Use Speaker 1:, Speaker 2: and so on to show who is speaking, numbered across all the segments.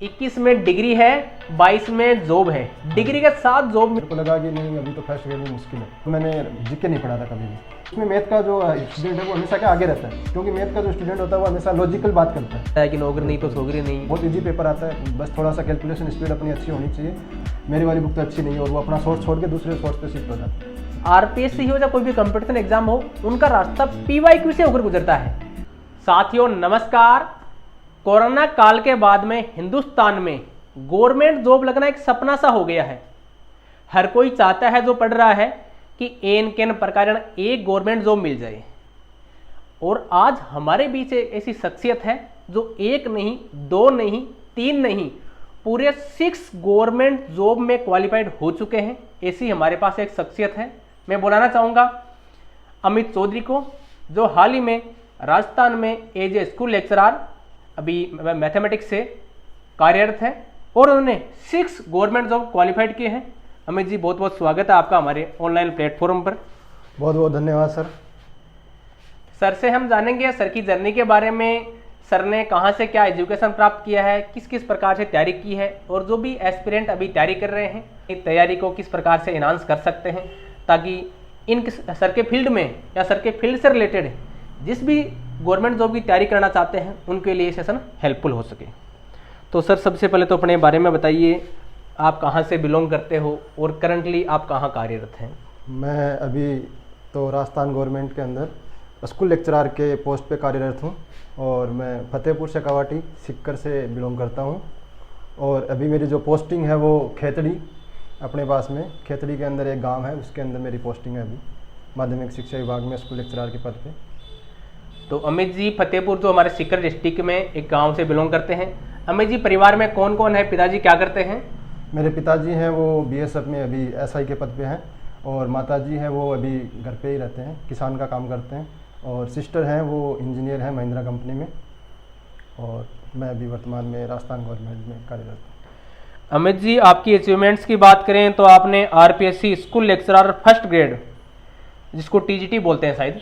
Speaker 1: 21 में डिग्री है, 22 में जॉब है। डिग्री के साथ जॉब।
Speaker 2: मेरे को लगा कि नहीं अभी तो फर्स्ट ग्रेड में मुश्किल है। मैंने जीके नहीं पढ़ा था कभी भी। इसमें मैथ का जो स्टूडेंट है वो हमेशा क्या आगे रहता है, क्योंकि मैथ का जो स्टूडेंट होता है वो हमेशा लॉजिकल बात करता है
Speaker 1: कि नौकरी नहीं तो सोगरी नहीं।
Speaker 2: बहुत इजी पेपर आता है, बस थोड़ा सा कैलकुलेशन स्पीड अपनी अच्छी होनी चाहिए। मेरी वाली बुक तो अच्छी नहीं है और वो अपना सोर्स छोड़ के दूसरे सोर्स पे शिफ्ट हो जाता है।
Speaker 1: आरपीएससी हो या कोई भी कंपटीशन एग्जाम हो, उनका रास्ता पीवाईक्यू से होकर गुजरता है। साथियों नमस्कार। कोरोना काल के बाद में हिंदुस्तान में गवर्नमेंट जॉब लगना एक सपना सा हो गया है। हर कोई चाहता है जो पढ़ रहा है कि एन केन प्रकार एक गवर्नमेंट जॉब मिल जाए। और आज हमारे बीच एक ऐसी शख्सियत है जो एक नहीं, दो नहीं, तीन नहीं, पूरे 6 गवर्नमेंट जॉब में क्वालिफाइड हो चुके हैं। ऐसी हमारे पास एक शख्सियत है। मैं बुलाना चाहूँगा अमित चौधरी को, जो हाल ही में राजस्थान में एज ए स्कूल लेक्चरर अभी मैथमेटिक्स से कार्यरत है और उन्होंने 6 गवर्नमेंट जॉब क्वालिफाइड किए हैं। अमित जी, बहुत बहुत स्वागत है आपका हमारे ऑनलाइन प्लेटफॉर्म पर।
Speaker 2: बहुत बहुत धन्यवाद सर।
Speaker 1: सर से हम जानेंगे सर की जर्नी के बारे में। सर ने कहाँ से क्या एजुकेशन प्राप्त किया है, किस किस प्रकार से तैयारी की है, और जो भी एस्पिरेंट अभी तैयारी कर रहे हैं तैयारी को किस प्रकार से इन्हांस कर सकते हैं, ताकि इन सर के फील्ड में या सर के फील्ड से रिलेटेड जिस भी गवर्नमेंट जॉब की तैयारी करना चाहते हैं उनके लिए सेशन हेल्पफुल हो सके। तो सर सबसे पहले तो अपने बारे में बताइए, आप कहाँ से बिलोंग करते हो और करंटली आप कहाँ कार्यरत हैं?
Speaker 2: मैं अभी तो राजस्थान गवर्नमेंट के अंदर स्कूल लेक्चरर के पोस्ट पे कार्यरत हूँ और मैं फतेहपुर शेखावाटी सिक्कर से बिलोंग करता हूँ। और अभी मेरी जो पोस्टिंग है वो खेतड़ी अपने पास में, खेतड़ी के अंदर एक गांव है, उसके अंदर मेरी पोस्टिंग है अभी माध्यमिक शिक्षा विभाग में स्कूल लेक्चरर के पद पे।
Speaker 1: तो अमित जी फतेहपुर जो हमारे सीकर डिस्ट्रिक्ट में एक गांव से बिलोंग करते हैं। अमित जी परिवार में कौन कौन है, पिताजी क्या करते हैं?
Speaker 2: मेरे पिताजी हैं वो बीएसएफ में अभी एसआई के पद पे हैं और माताजी हैं वो अभी घर पे ही रहते हैं, किसान का काम करते हैं। और सिस्टर हैं वो इंजीनियर हैं महिंद्रा कंपनी में। और मैं अभी वर्तमान में राजस्थान गवर्नमेंट में कार्यरत हूँ।
Speaker 1: अमित जी आपकी अचीवमेंट्स की बात करें तो आपने RPSC school lecturer first grade, जिसको टीजीटी बोलते हैं शायद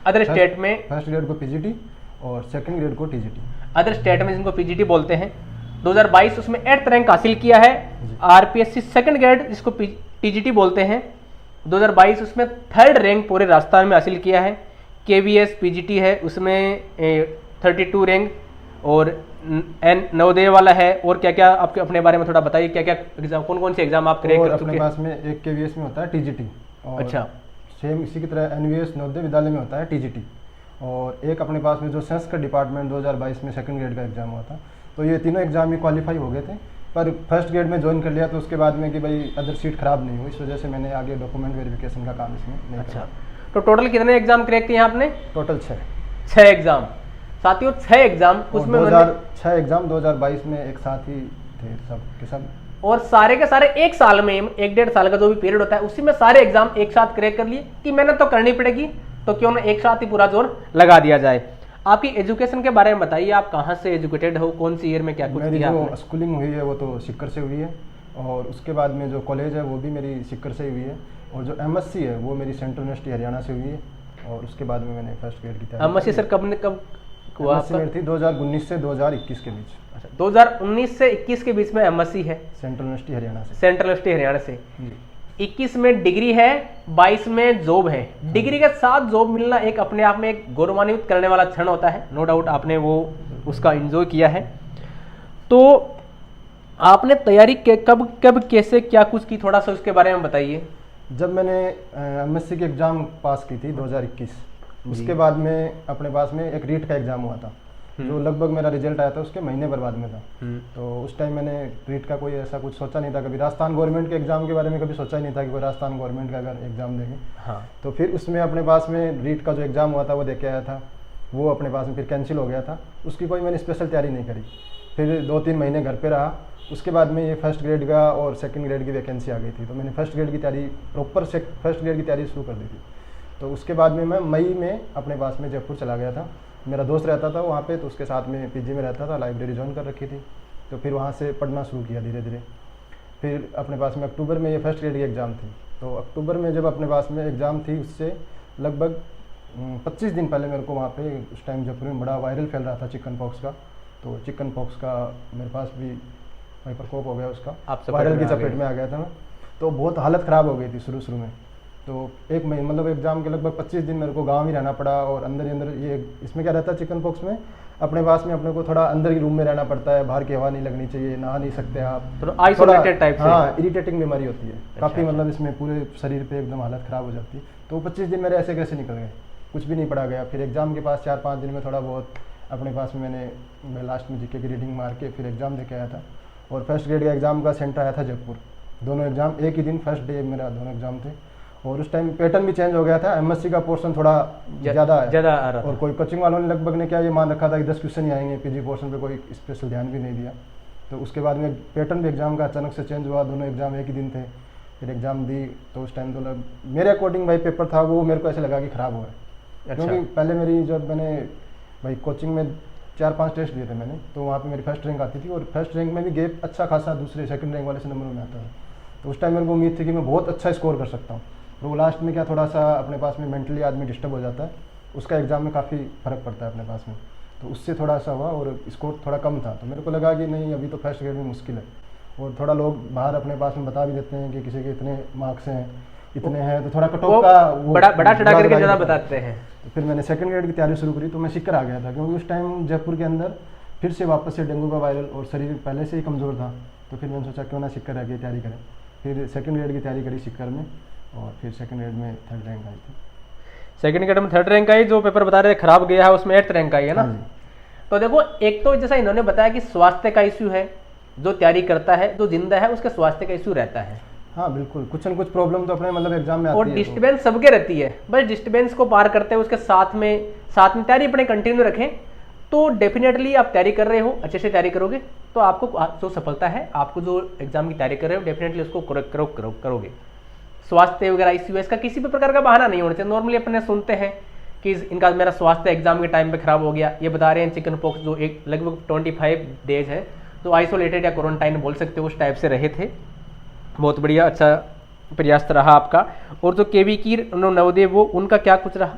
Speaker 1: अदर स्टेट में,
Speaker 2: फर्स्ट ग्रेड को पीजीटी और सेकंड ग्रेड को टीजीटी,
Speaker 1: अदर स्टेट में जिनको पीजीटी बोलते हैं, 2022 उसमें 8th रैंक हासिल किया है। आरपीएससी सेकंड ग्रेड जिसको टीजीटी बोलते हैं, 2022 उसमें 3rd रैंक पूरे राजस्थान में हासिल किया है। केवीएस पीजीटी है उसमें 32 रैंक और नवोदय वाला है। और क्या क्या आपके अपने बारे में थोड़ा बताइए, क्या क्या एग्जाम, कौन कौन से एग्जाम आप क्रैक कर चुके हैं?
Speaker 2: अपने पास में एक केवीएस में होता है टीजीटी और
Speaker 1: अच्छा,
Speaker 2: सेम इसी की तरह एनवीएस नवोदय विद्यालय में होता है टीजीटी। और एक अपने पास में जो संस्कृत डिपार्टमेंट 2022 में सेकंड ग्रेड का एग्जाम हुआ था। तो ये तीनों एग्जाम ही क्वालिफाई हो गए थे, पर फर्स्ट ग्रेड में ज्वाइन कर लिया तो उसके बाद में कि भाई अदर सीट खराब नहीं हुई, इस वजह से मैंने आगे डॉक्यूमेंट वेरिफिकेशन का काम इसमें नहीं
Speaker 1: अच्छा
Speaker 2: किया।
Speaker 1: तो टोटल कितने एग्जाम क्रैक किए आपने?
Speaker 2: Total 6
Speaker 1: exam. साथियों 6 एग्जाम, उसमें
Speaker 2: 6 एग्जाम 2022 में एक साथ ही थे सब के सब,
Speaker 1: और सारे के सारे एक साल में, 1-1.5 साल का जो भी पीरियड होता है उसी में सारे एग्जाम एक साथ क्रैक कर लिए कि मेहनत तो करनी पड़ेगी, तो क्यों ना एक साथ ही पूरा जोर लगा दिया जाए। आपकी एजुकेशन के बारे में बताइए, आप कहाँ से एजुकेटेड हो, कौन सी ईयर में क्या कुछ
Speaker 2: मेरी
Speaker 1: किया?
Speaker 2: जो स्कूलिंग हुई है वो तो सिक्कर से हुई है और उसके बाद में जो कॉलेज है वो भी मेरी सिक्कर से हुई है। और जो एमएससी है वो मेरी सेंट्रल यूनिवर्सिटी हरियाणा से हुई है। और उसके बाद में मैंने फर्स्ट ग्रेड की तैयारी।
Speaker 1: एमएससी सर कब हुआ आपका?
Speaker 2: थी 2019 से 2021 के बीच।
Speaker 1: अच्छा, 2019 से 21 के बीच में एमएससी है
Speaker 2: सेंट्रल यूनिवर्सिटी हरियाणा से।
Speaker 1: सेंट्रल यूनिवर्सिटी हरियाणा से। 21 में डिग्री है, 22 में जॉब है। डिग्री के साथ जॉब मिलना एक अपने आप में एक गौरवान्वित करने वाला क्षण होता है, नो डाउट आपने वो उसका एंजॉय किया है। तो आपने तैयारी कब कब कैसे क्या कुछ की, थोड़ा सा उसके बारे में बताइए।
Speaker 2: जब मैंने एमएससी की एग्ज़ाम पास की थी 2021, उसके बाद में अपने पास में एक रीट का एग्ज़ाम हुआ था जो लगभग मेरा रिजल्ट आया था उसके महीने भर बाद में था। तो उस टाइम मैंने रीट का कोई ऐसा कुछ सोचा नहीं था, कभी राजस्थान गवर्नमेंट के एग्ज़ाम के बारे में कभी सोचा ही नहीं था कि कोई राजस्थान गवर्नमेंट का अगर एग्ज़ाम देंगे।
Speaker 1: हाँ।
Speaker 2: तो फिर उसमें अपने पास में रीट का जो एग्ज़ाम हुआ था वो दे के आया था, वो अपने पास में फिर कैंसिल हो गया था। उसकी कोई मैंने स्पेशल तैयारी नहीं करी। फिर 2-3 महीने घर पे रहा, उसके बाद में ये फर्स्ट ग्रेड का और सेकंड ग्रेड की वैकेंसी आ गई थी, तो मैंने फर्स्ट ग्रेड की तैयारी प्रॉपर फर्स्ट ग्रेड की तैयारी शुरू कर दी थी। तो उसके बाद में मैं मई में अपने पास में जयपुर चला गया था। मेरा दोस्त रहता था वहाँ पे, तो उसके साथ में पीजी में रहता था, लाइब्रेरी ज्वाइन कर रखी थी। तो फिर वहाँ से पढ़ना शुरू किया धीरे धीरे। फिर अपने पास में अक्टूबर में ये फर्स्ट ग्रेड की एग्ज़ाम थी। तो अक्टूबर में जब अपने पास में एग्ज़ाम थी उससे लगभग 25 दिन पहले मेरे को वहाँ पे उस टाइम जयपुर में बड़ा वायरल फैल रहा था चिकन पॉक्स का। तो चिकन पॉक्स का मेरे पास भी वहीं प्रकोप हो गया उसका,
Speaker 1: आप चपेट
Speaker 2: वायरल
Speaker 1: में
Speaker 2: की
Speaker 1: आ
Speaker 2: चपेट
Speaker 1: गए।
Speaker 2: में आ गया था मैं। तो बहुत हालत ख़राब हो गई थी शुरू में। तो एक महीने मतलब एग्ज़ाम के लगभग 25 दिन मेरे को गांव ही रहना पड़ा, और अंदर ही अंदर ये इसमें क्या रहता है चिकन पॉक्स में, अपने पास में अपने को थोड़ा अंदर ही रूम में रहना पड़ता है, बाहर की हवा नहीं लगनी चाहिए, नहा नहीं सकते आप,
Speaker 1: तो आइसोलेटेड टाइप से।
Speaker 2: हाँ इरिटेटिंग बीमारी होती है काफ़ी,
Speaker 1: अच्छा।
Speaker 2: मतलब इसमें पूरे शरीर पे एकदम हालत ख़राब हो जाती है। तो 25 दिन मेरे ऐसे कैसे निकल गए, कुछ भी नहीं पढ़ा गया। फिर एग्ज़ाम के पास 4-5 दिन में थोड़ा बहुत अपने पास में मैं लास्ट में जीके की रीडिंग मार के फिर एग्ज़ाम दे के आया था। और फर्स्ट ग्रेड का एग्ज़ाम का सेंटर आया था जयपुर। दोनों एग्ज़ाम एक ही दिन, फर्स्ट डे मेरा दोनों एग्ज़ाम थे। और उस टाइम पैटर्न भी चेंज हो गया था, एमएससी का पोर्शन थोड़ा ज़्यादा है,
Speaker 1: ज़्यादा आ रहा था।
Speaker 2: और कोई कोचिंग वालों ने लगभग ने क्या ये मान रखा था कि 10 क्वेश्चन ही आएंगे, पीजी पोर्शन पे कोई स्पेशल ध्यान भी नहीं दिया। तो उसके बाद में पैटर्न भी एग्ज़ाम का अचानक से चेंज हुआ, दोनों एग्ज़ाम एक ही दिन थे। फिर एग्ज़ाम दी तो उस टाइम तो मेरे अकॉर्डिंग भाई पेपर था वो मेरे को ऐसे लगा कि ख़राब हुआ है।
Speaker 1: अच्छा।
Speaker 2: क्योंकि पहले मेरी जब मैंने भाई कोचिंग में 4-5 टेस्ट दिए थे मैंने, तो वहाँ पे मेरी फर्स्ट रैंक आती थी, और फर्स्ट रैंक में भी गैप अच्छा खासा दूसरे सेकंड रैंक वाले से नंबरों में आता था। तो उस टाइम मेरे को उम्मीद थी कि मैं बहुत अच्छा स्कोर कर सकता हूँ। तो वो लास्ट में क्या थोड़ा सा अपने पास में मेंटली आदमी डिस्टर्ब हो जाता है, उसका एग्ज़ाम में काफ़ी फ़र्क पड़ता है अपने पास में। तो उससे थोड़ा सा हुआ और स्कोर थोड़ा कम था। तो मेरे को लगा कि नहीं अभी तो फर्स्ट ग्रेड में मुश्किल है। और थोड़ा लोग बाहर अपने पास में बता भी देते हैं कि किसी के इतने मार्क्स हैं, इतने हैं, तो थोड़ा कट ऑफ का वो
Speaker 1: बड़ा चढ़ा करके
Speaker 2: बढ़ा
Speaker 1: ज़्यादा
Speaker 2: के
Speaker 1: बताते हैं।
Speaker 2: तो फिर मैंने सेकंड ग्रेड की तैयारी शुरू करी। तो मैं सिक्कर आ गया था, क्योंकि उस टाइम जयपुर के अंदर फिर से वापस से डेंगू का वायरल, और शरीर पहले से ही कमज़ोर था। तो फिर मैंने सोचा क्यों ना सिक्कर रह की तैयारी करें। फिर सेकंड ग्रेड की तैयारी करी सिक्कर में, और फिर सेकंड ग्रेड में 3rd रैंक आई थी।
Speaker 1: सेकंड ग्रेड में 3rd रैंक आई, जो पेपर बता रहे थे खराब गया है उसमें 8th रैंक आई है ना।
Speaker 2: हाँ जी।
Speaker 1: तो देखो, एक तो जैसा इन्होंने बताया कि स्वास्थ्य का इश्यू है, जो तैयारी करता है जो जिंदा है उसके स्वास्थ्य का इश्यू रहता है,
Speaker 2: हाँ बिल्कुल, कुछ न कुछ प्रॉब्लम तो अपने मतलब एग्जाम में आती
Speaker 1: और
Speaker 2: है।
Speaker 1: डिस्टर्बेंस सबके रहती है। बस डिस्टर्बेंस को पार करते हुए उसके साथ में तैयारी अपने कंटिन्यू रखें, तो डेफिनेटली आप तैयारी कर रहे हो, अच्छे से तैयारी करोगे तो आपको जो सफलता है, आपको जो एग्जाम की तैयारी कर रहे हो डेफिनेटली उसको करोगे। स्वास्थ्य वगैरह इश्यू है, इसका किसी भी प्रकार का बहाना नहीं होना चाहिए। नॉर्मली अपने सुनते हैं कि इनका मेरा स्वास्थ्य एग्जाम के टाइम पे खराब हो गया, ये बता रहे हैं चिकन पॉक्स जो एक लगभग 25 डेज है, तो आइसोलेटेड या क्वारंटाइन बोल सकते हो, उस टाइप से रहे थे। बहुत बढ़िया, अच्छा प्रयास रहा आपका। और जो केवी की नवोदय वो उनका क्या कुछ रहा?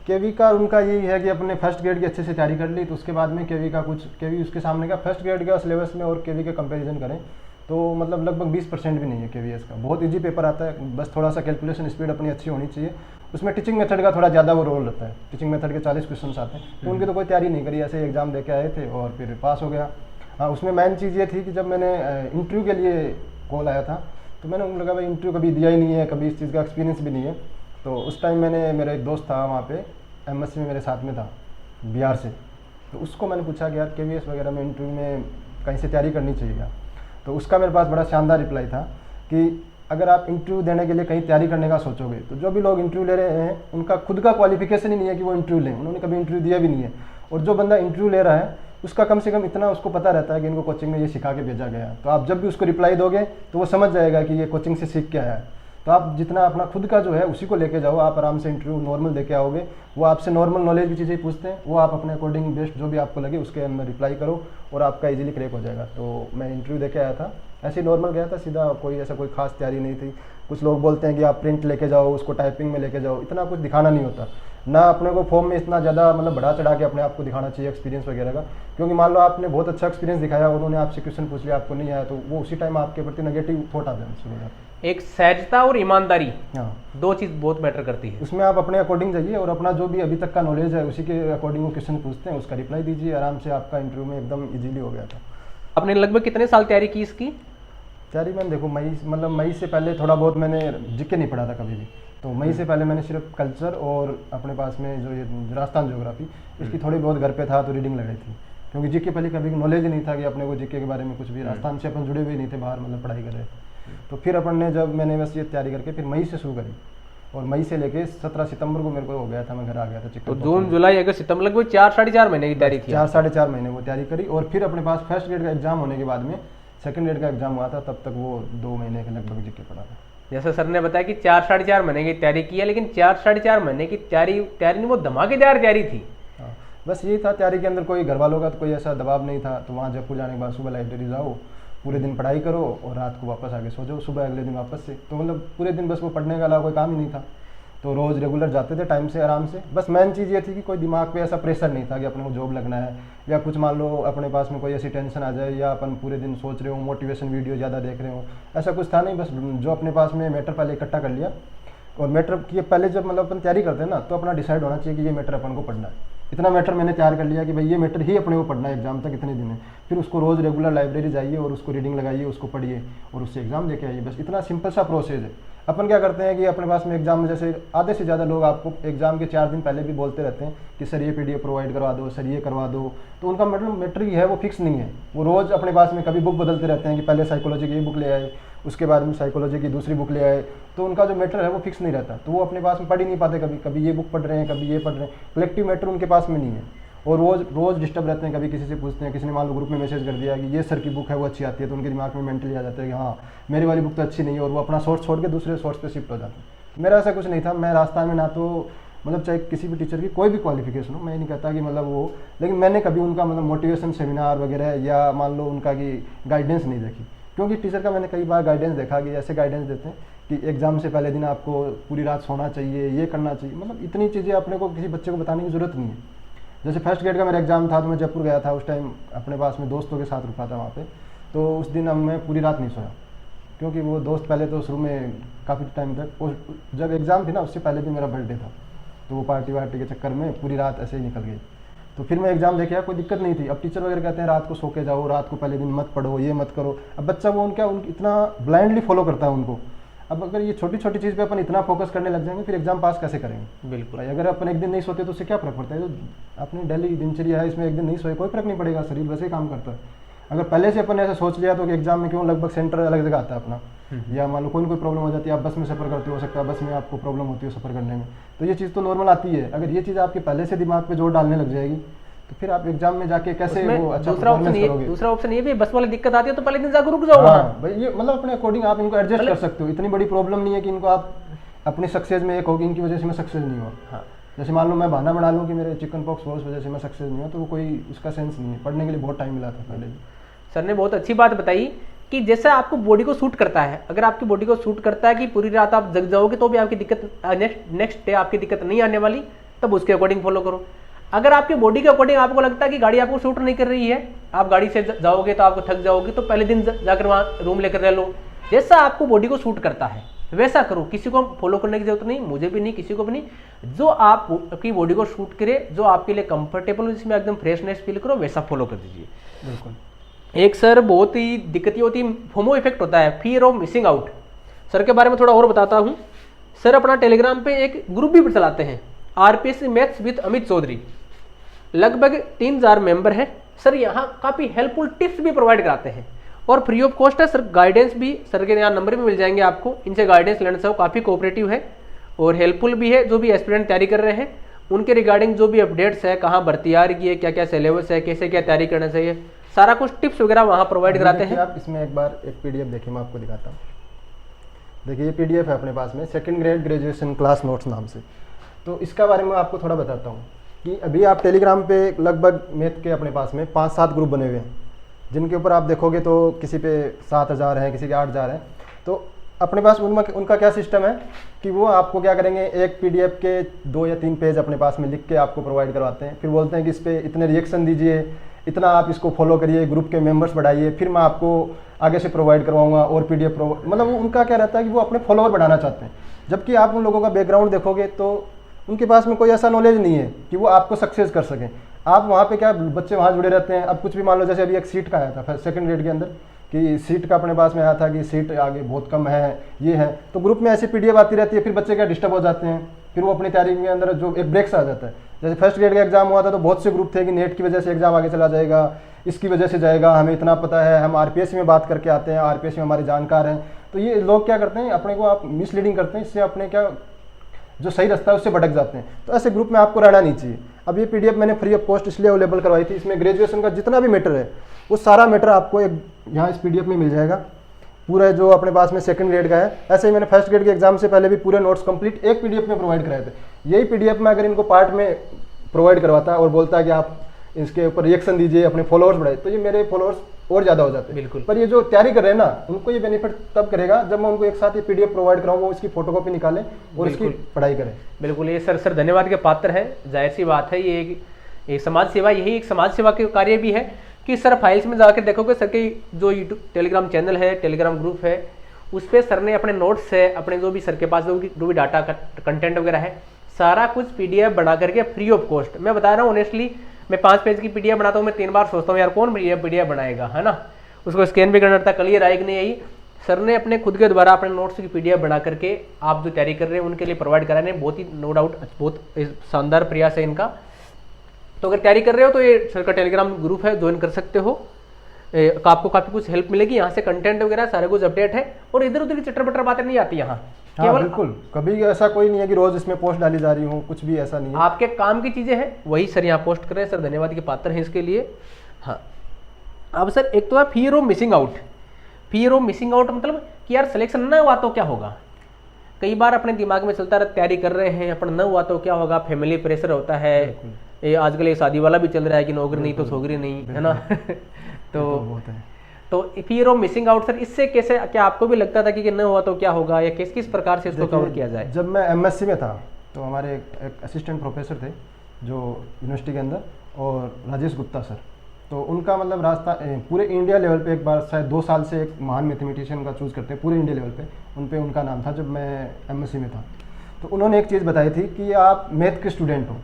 Speaker 2: केवी का उनका यही है कि अपने फर्स्ट ग्रेड की अच्छे से तैयारी कर ली, तो उसके बाद में केवी उसके सामने का फर्स्ट ग्रेड का सिलेबस में और केवी का कंपैरिजन करें तो मतलब लगभग 20% भी नहीं है केवीएस का। बहुत इजी पेपर आता है, बस थोड़ा सा कैलकुलेशन स्पीड अपनी अच्छी होनी चाहिए। उसमें टीचिंग मेथड का थोड़ा ज़्यादा वो रोल रहता है, टीचिंग मेथड के 40 क्वेश्चन आते हैं, तो उनकी तो कोई तैयारी नहीं करी, ऐसे एग्जाम दे के आए थे और फिर पास हो गया। हाँ, उसमें मेन चीज़ ये थी कि जब मैंने इंटरव्यू के लिए कॉल आया था तो मैंने उनको लगा भाई इंटरव्यू कभी दिया ही नहीं है, कभी इस चीज़ का एक्सपीरियंस भी नहीं है। तो उस टाइम मैंने, मेरा एक दोस्त था वहाँ पे एमएससी में मेरे साथ में था बिहार से, तो उसको मैंने पूछा कि यार केवीएस वगैरह में इंटरव्यू में कहीं से तैयारी करनी चाहिए क्या? तो उसका मेरे पास बड़ा शानदार रिप्लाई था कि अगर आप इंटरव्यू देने के लिए कहीं तैयारी करने का सोचोगे तो जो भी लोग इंटरव्यू ले रहे हैं उनका खुद का क्वालिफिकेशन ही नहीं है कि वो इंटरव्यू लें, उन्होंने कभी इंटरव्यू दिया भी नहीं है। और जो बंदा इंटरव्यू ले रहा है उसका कम से कम इतना उसको पता रहता है कि इनको कोचिंग में ये सिखा के भेजा गया, तो आप जब भी उसको रिप्लाई दोगे तो वो समझ जाएगा कि ये कोचिंग से सीख के आया है। तो आप जितना अपना खुद का जो है उसी को लेके जाओ, आप आराम से इंटरव्यू नॉर्मल देके आओगे। वो आपसे नॉर्मल नॉलेज की चीज़ें पूछते हैं, वो आप अपने अकॉर्डिंग बेस्ट जो भी आपको लगे उसके अंदर रिप्लाई करो और आपका इजीली क्रैक हो जाएगा। तो मैं इंटरव्यू देके आया था, ऐसे ही नॉर्मल गया था सीधा, कोई ऐसा कोई खास तैयारी नहीं थी। कुछ लोग बोलते हैं कि आप प्रिंट लेके जाओ, उसको टाइपिंग में लेके जाओ, इतना कुछ दिखाना नहीं होता ना, अपने को फॉर्म में इतना ज़्यादा मतलब बढ़ा चढ़ा के अपने आप को दिखाना चाहिए एक्सपीरियंस वगैरह का। क्योंकि मान लो आपने बहुत अच्छा एक्सपीरियंस दिखाया, उन्होंने आपसे क्वेश्चन पूछ लिया, आपको नहीं आया, तो वो उसी टाइम आपके प्रति नेगेटिव थॉट आ जाए।
Speaker 1: एक सहजता और ईमानदारी,
Speaker 2: हाँ,
Speaker 1: दो चीज़ बहुत मैटर करती है।
Speaker 2: उसमें आप अपने अकॉर्डिंग जाइए और अपना जो भी अभी तक का नॉलेज है उसी के अकॉर्डिंग वो क्वेश्चन पूछते हैं, उसका रिप्लाई दीजिए, आराम से आपका इंटरव्यू में एकदम इजीली हो गया था।
Speaker 1: आपने लगभग कितने साल तैयारी की इसकी?
Speaker 2: तैयारी मैंने देखो मई से पहले थोड़ा बहुत मैंने जीके नहीं पढ़ा था कभी भी, तो मई से पहले मैंने सिर्फ कल्चर और अपने पास में जो ये राजस्थान ज्योग्राफी इसकी थोड़ी बहुत घर पे था तो रीडिंग लगाई थी। क्योंकि जीके पहले कभी नॉलेज नहीं था कि अपने को जीके के बारे में कुछ भी, राजस्थान से अपन जुड़े हुए नहीं थे बाहर, मतलब पढ़ाई कर रहे थे। तो फिर अपन ने जब मैंने बस ये तैयारी करके फिर मई से शुरू करी, और मई से लेके 17 सितंबर को मेरे को हो गया था, मैं घर आ गया था।
Speaker 1: तो जून जुलाई अगस्त सितंबर लगभग 4-4.5 महीने की तैयारी थी।
Speaker 2: 4-4.5 महीने वो तैयारी करी, और फिर अपने पास फर्स्ट ग्रेड का एग्जाम होने के बाद में सेकंड ग्रेड का एग्जाम हुआ था, तब तक वो 2 महीने के लगभग जीके पढ़ा था।
Speaker 1: जैसे सर ने बताया कि 4-4.5 महीने की तैयारी की है, लेकिन 4-4.5 महीने की तैयारी नहीं, वो धमाकेदार तैयारी थी।
Speaker 2: हाँ, बस यही था तैयारी के अंदर, कोई घर वालों का तो कोई ऐसा दबाव नहीं था। तो वहाँ जयपुर जाने के बाद सुबह लाइब्रेरी जाओ, पूरे दिन पढ़ाई करो और रात को वापस आके सो जाओ, सुबह अगले दिन वापस से। तो मतलब पूरे दिन बस वो पढ़ने का अलावा कोई काम ही नहीं था। तो रोज़ रेगुलर जाते थे टाइम से, आराम से। बस मेन चीज़ ये थी कि कोई दिमाग पे ऐसा प्रेशर नहीं था कि अपने को जॉब लगना है या कुछ मान लो अपने पास में कोई ऐसी टेंशन आ जाए, या अपन पूरे दिन सोच रहे हो, मोटिवेशन वीडियो ज़्यादा देख रहे हो, ऐसा कुछ था नहीं। बस जो अपने पास में मैटर पहले इकट्ठा कर लिया, और मैटर की पहले जब मतलब अपन तैयारी करते हैं ना, तो अपना डिसाइड होना चाहिए कि ये मैटर अपन को पढ़ना है। इतना मैटर मैंने तैयार कर लिया कि भाई ये मैटर ही अपने को पढ़ना है एग्जाम तक, इतने दिन है। फिर उसको रोज़ रेगुलर लाइब्रेरी जाइए और उसको रीडिंग लगाइए, उसको पढ़िए और उससे एग्जाम देके आइए। बस इतना सिंपल सा प्रोसेस है। अपन क्या करते हैं कि अपने पास में एग्जाम में जैसे आधे से ज़्यादा लोग आपको एग्जाम के 4 दिन पहले भी बोलते रहते हैं कि सर ये PDF प्रोवाइड करवा दो, सर ये करवा दो। तो उनका मतलब मैटर ही है वो फिक्स नहीं है। वो रोज़ अपने पास में कभी बुक बदलते रहते हैं कि पहले साइकोलॉजी की ये बुक ले आए, उसके बाद में साइकोलॉजी की दूसरी बुक ले आए। तो उनका जो मैटर है वो फिक्स नहीं रहता, तो वो अपने पास में पढ़ ही नहीं पाते। कभी कभी ये बुक पढ़ रहे हैं, कभी ये पढ़ रहे हैं, कलेक्टिव मैटर उनके पास में नहीं है। और रोज़ डिस्टर्ब रहते हैं। कभी किसी से पूछते हैं, किसी ने मान लो ग्रुप में मैसेज कर दिया कि ये सर की बुक है वो अच्छी आती है, तो उनके दिमाग में मेंटली आ जाता है कि हाँ मेरी वाली बुक तो अच्छी नहीं है, और वो अपना सोर्स छोड़ के दूसरे सोर्स पे शिफ्ट हो जाते हैं। मेरा ऐसा कुछ नहीं था। मैं राजस्थान में ना तो मतलब चाहे किसी भी टीचर की कोई भी क्वालिफिकेशन हो, मैं नहीं कहता कि मतलब वो, लेकिन मैंने कभी उनका मतलब मोटिवेशन सेमिनार वगैरह या मान लो उनका की गाइडेंस नहीं देखी। क्योंकि टीचर का मैंने कई बार गाइडेंस देखा कि ऐसे गाइडेंस देते हैं कि एग्जाम से पहले दिन आपको पूरी रात सोना चाहिए, ये करना चाहिए। मतलब इतनी चीज़ें अपने को किसी बच्चे को बताने की ज़रूरत नहीं है। जैसे फर्स्ट ग्रेड का मेरा एग्जाम था, तो मैं जयपुर गया था। उस टाइम अपने पास में दोस्तों के साथ रुका था वहाँ पे। तो उस दिन अब मैं पूरी रात नहीं सोया, क्योंकि वो दोस्त पहले तो शुरू में काफ़ी टाइम तक, उस जब एग्ज़ाम थी ना उससे पहले भी मेरा बर्थडे था, तो वो पार्टी वार्टी के चक्कर में पूरी रात ऐसे ही निकल गई। तो फिर मैं एग्जाम देखे, कोई दिक्कत नहीं थी। अब टीचर वगैरह कहते हैं रात को सो के जाओ, रात को पहले दिन मत पढ़ो, ये मत करो। अब बच्चा वो उनका इतना ब्लाइंडली फॉलो करता है उनको। अब अगर ये छोटी छोटी चीज़ पे अपन इतना फोकस करने लग जाएंगे, फिर एग्जाम पास कैसे करेंगे?
Speaker 1: बिल्कुल
Speaker 2: भाई अगर अपन एक दिन नहीं सोते तो उससे क्या फर्क पड़ता है? तो अपनी डेली दिनचर्या है, इसमें एक दिन नहीं सोए कोई फर्क नहीं पड़ेगा, शरीर वैसे ही काम करता है। अगर पहले से अपन ऐसा सोच लिया तो कि एग्जाम में क्यों लगभग सेंटर अलग जगह आता है अपना, या मान लो कोई प्रॉब्लम हो जाती है, आप बस में सफ़र करते हो सकता है बस में आपको प्रॉब्लम होती है सफ़र करने में, तो ये चीज़ तो नॉर्मल आती है। अगर ये चीज़ आपके पहले से दिमाग पे जोर डालने लग जाएगी, तो फिर आप एग्जाम में जाके कैसे वो अच्छा परफॉर्मेंस करोगे?
Speaker 1: दूसरा ऑप्शन ये भी बस वाली दिक्कत आती है तो पहले दिन जाकर रुक जाओ।
Speaker 2: हाँ भाई, ये मतलब अपने अकॉर्डिंग आप इनको एडजस्ट कर सकते हो। इतनी बड़ी प्रॉब्लम नहीं है कि इनको आप अपनी सक्सेस में एक होगी इनकी वजह से मैं सक्सेस नहीं हुआ।
Speaker 1: हाँ,
Speaker 2: जैसे मान लो मैं बहाना बना लूँ कि मेरे चिकन पॉक्स हुआ उस वजह से मैं सक्सेस नहीं हुआ, तो वो कोई उसका सेंस नहीं है। पढ़ने के लिए बहुत टाइम मिला था पहले।
Speaker 1: सर ने बहुत अच्छी बात बताई कि जैसे आपको बॉडी को सूट करता है, अगर आपकी बॉडी को सूट करता है कि पूरी रात आप जग जाओगे तो भी आपकी दिक्कत नेक्स्ट डे आपकी दिक्कत नहीं आने वाली, तब उसके अकॉर्डिंग फॉलो करो। अगर आपकी बॉडी के अकॉर्डिंग आपको लगता है कि गाड़ी आपको सूट नहीं कर रही है, आप गाड़ी से जाओगे तो आपको थक जाओगे, तो पहले दिन जाकर वहाँ रूम लेकर रह लो। जैसा आपको बॉडी को सूट करता है वैसा करो, किसी को फॉलो करने की जरूरत नहीं, मुझे भी नहीं, किसी को भी नहीं। जो आपकी बॉडी को सूट करे, जो आपके लिए कंफर्टेबल हो, जिसमें एकदम फ्रेशनेस फील करो, वैसा फॉलो कर दीजिए।
Speaker 2: बिल्कुल।
Speaker 1: एक सर बहुत ही दिक्कत ये होती है, फोमो इफेक्ट होता है, fear of missing out. Sir के बारे में थोड़ा और बताता हूँ। सर अपना टेलीग्राम पे एक ग्रुप भी चलाते हैं, RPSC maths with Amit Chaudhary. लगभग 3000 मेंबर हैं। सर यहाँ काफ़ी हेल्पफुल टिप्स भी प्रोवाइड कराते हैं और फ्री ऑफ कॉस्ट है सर। गाइडेंस भी सर के यहाँ नंबर भी मिल जाएंगे आपको, इनसे गाइडेंस लेना चाहो। काफ़ी कोऑपरेटिव है और हेल्पफुल भी है। जो भी एस्पिरेंट तैयारी कर रहे हैं उनके रिगार्डिंग जो भी अपडेट्स है, कहाँ भर्ती आ रही है, क्या क्या सिलेबस है, कैसे क्या तैयारी करना चाहिए, सारा कुछ टिप्स वगैरह वहाँ प्रोवाइड कराते हैं।
Speaker 2: आप इसमें एक बार एक PDF देखिए, मैं आपको दिखाता हूँ। देखिए ये PDF है अपने पास में, second grade graduation class notes नाम से। तो इसका बारे में आपको थोड़ा बताता हूँ कि अभी आप टेलीग्राम पे लगभग मैथ के अपने पास में 5-7 ग्रुप बने हुए हैं, जिनके ऊपर आप देखोगे तो किसी पे 7000 है, किसी के 8000 है। तो अपने पास उनका क्या सिस्टम है कि वो आपको क्या करेंगे, एक PDF के 2 या 3 पेज अपने पास में लिख के आपको प्रोवाइड करवाते हैं। फिर बोलते हैं कि इस पर इतने रिएक्शन दीजिए, इतना आप इसको फॉलो करिए, ग्रुप के मेंबर्स बढ़ाइए, फिर मैं आपको आगे से प्रोवाइड करवाऊंगा और PDF मतलब वो उनका क्या रहता है कि वो अपने फॉलोअर बढ़ाना चाहते हैं। जबकि आप उन लोगों का बैकग्राउंड देखोगे तो उनके पास में कोई ऐसा नॉलेज नहीं है कि वो आपको सक्सेस कर सकें। आप वहाँ पे क्या बच्चे वहाँ जुड़े रहते हैं। अब कुछ भी मान लो, जैसे अभी एक सीट का आया था सेकंड ग्रेड के अंदर कि सीट का अपने पास में आया था कि सीट आगे बहुत कम है, ये है, तो ग्रुप में ऐसी PDF आती रहती है। फिर बच्चे क्या डिस्टर्ब हो जाते हैं, फिर वो अपनी तैयारी के अंदर जो एक ब्रेक्स आ जाता है। जैसे फर्स्ट ग्रेड का एग्जाम हुआ था तो बहुत से ग्रुप थे कि नेट की वजह से एग्जाम आगे चला जाएगा, इसकी वजह से जाएगा, हमें इतना पता है, हम RPSC में बात करके आते हैं, RPSC में हमारे जानकार हैं। तो ये लोग क्या करते हैं, अपने को आप मिसलीडिंग करते हैं, इससे अपने क्या जो सही रास्ता है उससे भटक जाते हैं। तो ऐसे ग्रुप में आपको रहना नहीं चाहिए। अब ये PDF मैंने फ्री ऑफ कॉस्ट इसलिए अवेलेबल करवाई थी, इसमें ग्रेजुएशन का जितना भी मैटर है वो सारा मैटर आपको एक यहाँ इस PDF में मिल जाएगा पूरा, जो अपने पास में सेकंड ग्रेड का है। ऐसे ही मैंने फर्स्ट ग्रेड के एग्जाम से पहले भी पूरे नोट्स कंप्लीट एक PDF में प्रोवाइड कराए थे। यही PDF में अगर इनको पार्ट में प्रोवाइड करवाता और बोलता है कि आप इसके ऊपर रिएक्शन दीजिए, अपने फॉलोअर्स बढ़ाए, तो ये मेरे फॉलोअर्स और ज़्यादा हो जाते हैं।
Speaker 1: बिल्कुल।
Speaker 2: पर ये जो तैयारी कर रहे हैं ना, उनको ये बेनिफिट तब करेगा जब मैं उनको एक साथ ये PDF प्रोवाइड कराऊंगा, वो इसकी फोटोकॉपी निकालें और इसकी पढ़ाई करें।
Speaker 1: बिल्कुल, ये सर धन्यवाद के पात्र है। जाहिर सी बात है, ये ये समाज सेवा, यही एक समाज सेवा के कार्य भी है कि सर फाइल्स में जाकर देखोगे सर के जो यूट्यूब टेलीग्राम चैनल है, टेलीग्राम ग्रुप है, उस पर सर ने अपने नोट्स है, अपने जो भी सर के पास जो भी डाटा कंटेंट वगैरह है, सारा कुछ PDF बना करके फ्री ऑफ कॉस्ट, मैं बता रहा हूँ ऑनेस्टली, मैं 5 पेज की PDF बनाता हूँ, मैं 3 बार सोचता हूँ यार कौन PDF बनाएगा, है ना, उसको स्कैन भी करना पड़ता, क्लियर आए कि नहीं आई। सर ने अपने खुद के द्वारा अपने नोट्स की PDF बना करके आप जो तैयारी कर रहे हैं उनके लिए प्रोवाइड करा रहे हैं, बहुत ही नो डाउट बहुत शानदार प्रयास है इनका। तो अगर तैयारी कर रहे हो तो ये सर का टेलीग्राम ग्रुप है, ज्वाइन कर सकते हो, आपको काफी कुछ हेल्प मिलेगी, यहाँ से कंटेंट वगैरह सारे कुछ अपडेट है, और इधर उधर की चटर बटर बातें नहीं आती यहाँ।
Speaker 2: हाँ,
Speaker 1: केवल
Speaker 2: बिल्कुल, कभी ऐसा कोई नहीं है कि रोज इसमें पोस्ट डाली जा रही हो, कुछ भी ऐसा नहीं है।
Speaker 1: आपके काम की चीजें हैं वही सर यहाँ पोस्ट कर रहे हैं, सर धन्यवाद के पात्र हैं इसके लिए। हाँ, अब सर एक तो है fear of missing out. Fear of missing out मतलब कि यार सिलेक्शन ना हुआ तो क्या होगा, कई बार अपने दिमाग में चलता रहा तैयारी कर रहे हैं, अपन न हुआ तो क्या होगा, फैमिली प्रेशर होता है, ये आजकल ये शादी वाला भी चल रहा है कि नौकरी नहीं तो सोगरी नहीं, है ना। तो fear of missing out sir, इससे कैसे, क्या आपको भी लगता था कि न हुआ तो क्या होगा, या किस किस प्रकार से इसको कवर किया जाए?
Speaker 2: जब मैं MSc में था तो हमारे एक असिस्टेंट प्रोफेसर थे जो यूनिवर्सिटी के अंदर, और राजेश गुप्ता सर, तो उनका मतलब रास्ता पूरे इंडिया लेवल पे एक बार शायद 2 साल से एक महान मैथमेटिशियन का चूज़ करते हैं पूरे इंडिया लेवल पे, उन पे उनका नाम था जब मैं MSc में था। तो उन्होंने एक चीज़ बताई थी कि आप मैथ के स्टूडेंट हो